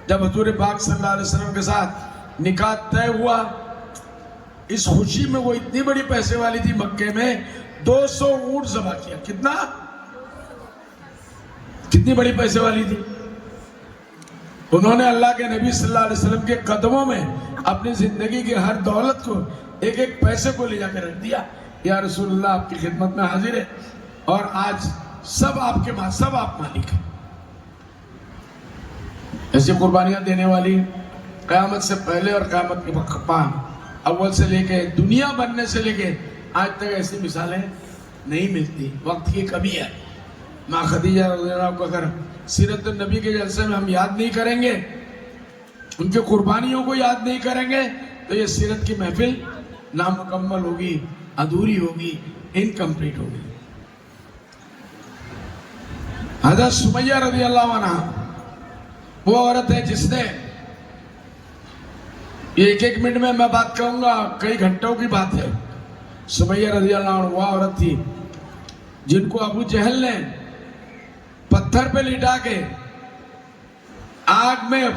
جب حضور پاک صلی اللہ علیہ وسلم کے ساتھ نکاح طے ہوا، اس خوشی میں وہ اتنی بڑی پیسے والی تھی، مکے میں 200 اونٹ ذبح کیا۔ کتنی بڑی پیسے والی تھی؟ انہوں نے اللہ کے نبی صلی اللہ علیہ وسلم کے قدموں میں اپنی زندگی کی ہر دولت کو، ایک ایک پیسے کو لے جا کے رکھ دیا۔ یا رسول اللہ آپ کی خدمت میں حاضر ہے، اور آج سب آپ کے سب آپ مالک ہیں۔ ایسی قربانیاں دینے والی قیامت سے پہلے اور قیامت کے اول سے لے کے دنیا بننے سے لے کے آج تک ایسی مثالیں نہیں ملتی۔ وقت کی کمی ہے۔ ماں خدیجہ رضی اللہ عنہا کو اگر سیرت النبی کے جلسے میں ہم یاد نہیں کریں گے، ان کے قربانیوں کو یاد نہیں کریں گے، تو یہ سیرت کی محفل نامکمل ہوگی، ادھوری ہوگی، انکمپلیٹ ہوگی۔ حضرت سمیہ رضی اللہ عنہ وہ عورت ہے جس نے، یہ ایک منٹ میں بات کہوں گا، کئی گھنٹوں کی بات ہے۔ سمیہ رضی اللہ عنہ وہ عورت تھی جن کو ابو جہل نے پتھر پہ لٹا کے، آگ میں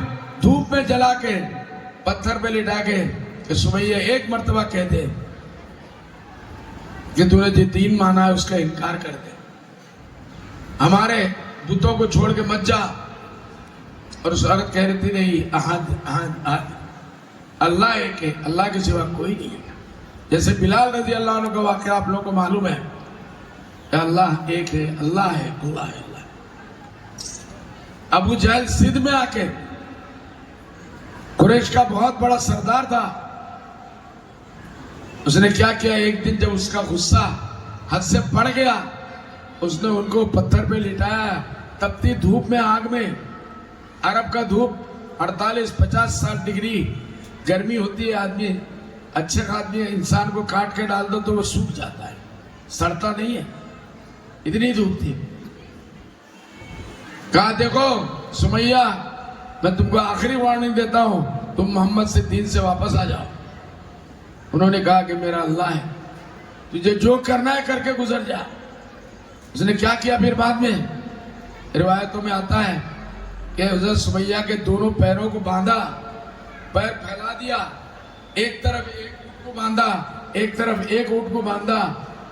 دھوپ میں جلا کے، پتھر پہ لٹا کے کہ سمیہ ایک مرتبہ کہہ دے کہ تو نے جو دین مانا ہے اس کا انکار کر دے، ہمارے بتوں کو چھوڑ کے مت جا۔ اور اس عورت کہہ رہی تھی نہیں، احد احد احد، اللہ ایک ہے، اللہ کے سوا کوئی نہیں ہے۔ جیسے بلال رضی اللہ عنہ کا واقعہ آپ لوگوں کو معلوم ہے کہ اللہ ایک ہے، اللہ ہے، اللہ ہے، اللہ ہے۔ ابو جہل سندھ میں آ کے، قریش کا بہت بڑا سردار تھا، اس نے کیا کیا، ایک دن جب اس کا غصہ حد سے بڑھ گیا، اس نے ان کو پتھر پہ لٹایا، تپتی دھوپ میں، آگ میں۔ عرب کا دھوپ 48-50 ڈگری گرمی ہوتی ہے، آدمی اچھے آدمی انسان کو کاٹ کے ڈال دو تو وہ سوکھ جاتا ہے، سڑتا نہیں ہے، اتنی دھوپ تھی۔ کہا دیکھو سمیہ، میں تم کو آخری وارننگ دیتا ہوں، تم محمد سے دین سے واپس آ جاؤ۔ انہوں نے کہا کہ میرا اللہ ہے، تجھے جو کرنا ہے کر کے گزر جا۔ اس نے کیا کیا پھر بعد میں؟ روایتوں میں آتا ہے کہ حضرت سمیہ کے دونوں پیروں کو باندھا، پیر پھیلا دیا، ایک طرف ایک اونٹ کو باندھا، ایک طرف ایک اونٹ کو باندھا،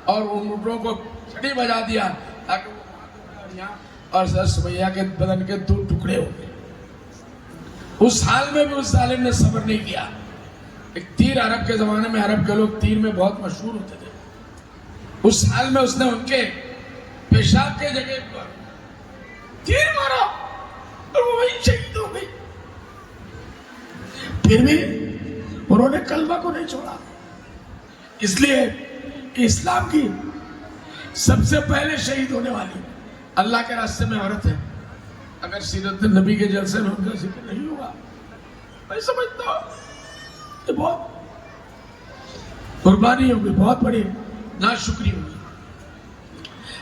اور ان اونٹوں کو چھڑی بجا دیا تاکہ وہ، اور حضرت سمیہ کے بدن کے 2 ٹکڑے ہو گئے۔ اس حال میں بھی اس ظالم نے صبر نہیں کیا۔ ایک تیر، عرب کے زمانے میں عرب کے لوگ تیر میں بہت مشہور ہوتے تھے، اس حال میں اس نے ان کے پیشاب کے جگہ پر تیر مارا اور وہ وہیں شہید ہو گئی۔ پھر بھی انہوں نے کلمہ کو نہیں چھوڑا، اس لیے کہ اسلام کی سب سے پہلے شہید ہونے والی اللہ کے راستے میں عورت ہے۔ اگر سیرت نبی کے جلسے میں ان کا ذکر نہیں ہوگا، میں سمجھتا ہوں کہ بہت قربانی ہوگی، بہت بڑی ناشکری ہوگی۔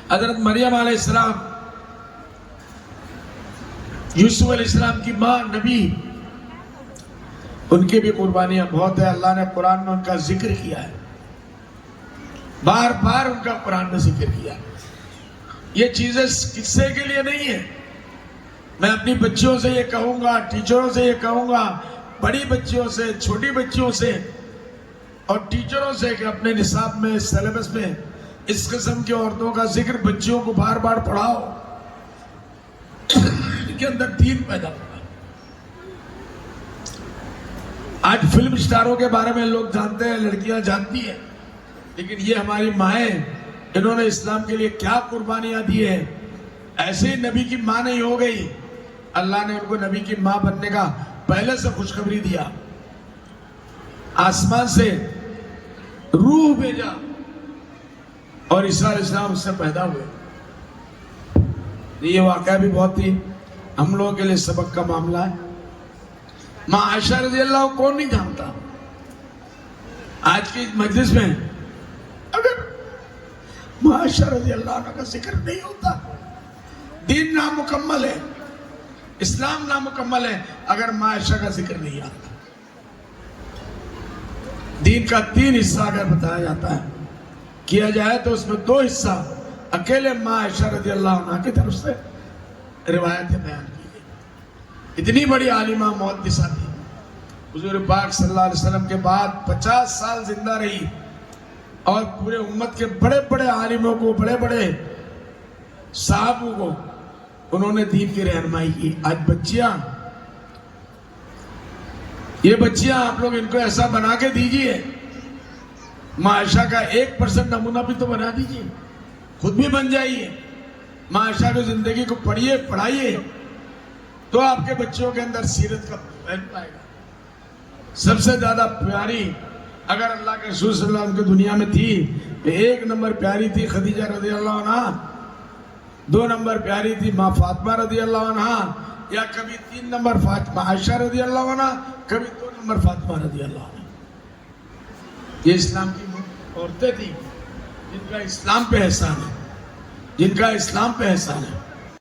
حضرت مریم علیہ السلام، یوسف علیہ السلام کی ماں، نبی، ان کی بھی قربانیاں بہت ہیں۔ اللہ نے قرآن میں ان کا ذکر کیا ہے، بار بار ان کا قرآن میں ذکر کیا۔ یہ چیزیں قصے کے لیے نہیں ہیں۔ میں اپنی بچیوں سے یہ کہوں گا، ٹیچروں سے یہ کہوں گا، بڑی بچیوں سے، چھوٹی بچیوں سے اور ٹیچروں سے، کہ اپنے نصاب میں، سلیبس میں اس قسم کی عورتوں کا ذکر بچیوں کو بار بار پڑھاؤ، ان کے اندر دین پیدا ہوگا۔ آج فلم سٹاروں کے بارے میں لوگ جانتے ہیں، لڑکیاں جانتی ہیں، لیکن یہ ہماری مائیں، انہوں نے اسلام کے لیے کیا قربانیاں دی ہیں۔ ایسے ہی نبی کی ماں نہیں ہو گئی، اللہ نے ان کو نبی کی ماں بننے کا پہلے سے خوشخبری دیا، آسمان سے روح بھیجا اور عیسیٰ علیہ السلام اس سے پیدا ہوئے۔ یہ واقعہ بھی بہت ہی ہم لوگوں کے لیے سبق کا معاملہ ہے۔ ماں عائشہ رضی اللہ عنہ کون نہیں جانتا؟ آج کی مجلس میں اگر ماں عائشہ رضی اللہ عنہ کا ذکر نہیں ہوتا، دین نامکمل ہے، اسلام نامکمل ہے اگر ماں عائشہ کا ذکر نہیں آتا۔ دین کا 3 حصہ اگر بتایا جاتا ہے، کیا جائے تو اس میں 2 حصہ اکیلے ماں عائشہ رضی اللہ عنہ کی طرف سے روایتیں بیان کی گئی۔ اتنی بڑی عالمہ محدثہ تھی. حضور پاک صلی اللہ علیہ وسلم کے بعد 50 سال زندہ رہی اور پورے امت کے بڑے بڑے عالموں کو, بڑے بڑے صحابوں کو انہوں نے دین کی رہنمائی کی. آج بچیاں, یہ بچیاں آپ لوگ ان کو ایسا بنا کے دیجئے, ماں عائشہ کا 1% نمونہ بھی تو بنا دیجئے, خود بھی بن جائیے. ماں عائشہ کی زندگی کو پڑھیے, پڑھائیے, تو آپ کے بچوں کے اندر سیرت کا پہن پائے گا. سب سے زیادہ پیاری اگر اللہ کے رسول صلی اللہ علیہ وسلم کی دنیا میں تھی تو 1 نمبر پیاری تھی خدیجہ رضی اللہ عنہا, 2 نمبر پیاری تھی ماں فاطمہ رضی اللہ عنہا, یا کبھی 3 نمبر فاطمہ عائشہ رضی اللہ عنہا, کبھی 2 نمبر فاطمہ رضی اللہ عنہا. یہ اسلام کی عورتیں تھیں جن کا اسلام پہ احسان ہے, جن کا اسلام پہ احسان ہے.